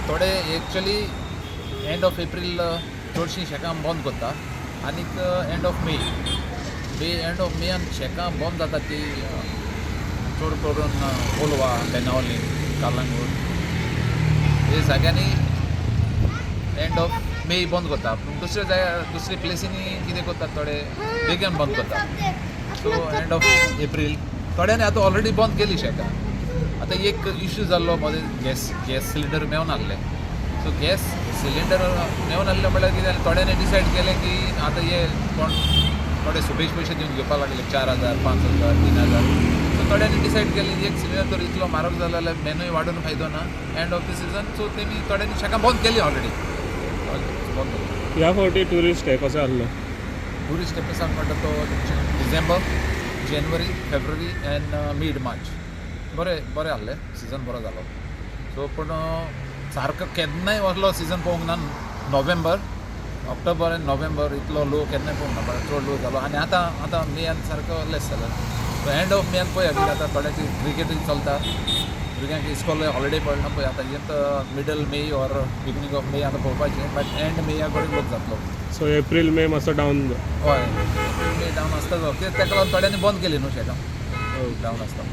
थोडे actually end of April चडशीं शेकां बंद करता आनीक end of May end of मेयान शेकां बंद जाता ती चड करून कोलवा बेनावली कालांगूट हे जाग्यांनी एंड ऑफ मे बंद करता पूण दुसरे प्लेसींनी कितें करतात थोडे बेगीन बंद करता सो एंड ऑफ एप्रील थोड्यांनी आतां ऑलरेडी बंद केली शेकां आतां एक इश्यू जाल्लो मध्ये गॅस सिलिंडर मेळून आहले सो गॅस सिलिंडर मेळून आहले म्हळ्यार कितें जालें थोड्यांनी डिसायड केलें की आतां हे कोण थोडे सुबेज पयशे दिवन घेवपाक लागले 4,000 5,000 3,000 सो थोड्यांनी डिसायड केलें एक सिलिंडर तर इतलो म्हारग जालो जाल्यार मेनूय वाडून फायदो ना end of the season so तेमी थोड्यांनी शेकां बंद केली ऑलरेडी बंद केली ह्या फावटी ट्युरिस्ट हे कसो आहलो टुरिस्ट एपिसोड म्हणटा तो डिसेंबर जानेवारी फेब्रुवारी एंड मिड मार्च बरें आहलें सिजन बरो जालो सो पूण सारको केन्नाय असलो सिजन पळोवंक ना नोव्हेंबर ऑक्टोबर आनी नोव्हेंबर इतलो लो केन्नाय पळोवंक ना चड लो जालो आनी आतां मेयान सारको लेस जालो सो एंड ऑफ मेयान पळया कितें जाता थोड्यांची क्रिकेटूय चलता भुरग्यांक इस्कॉल हॉलिडे पडना पळय आतां येत middle may or beginning of May आतां पळोवपाचें बट एंड मे कडेन लोक जातलो सो एप्रील मे मातसो डावन हय मे डावन आसता तेका लागून थोड्यांनी बंद केली न्हू शेकां डावन आसता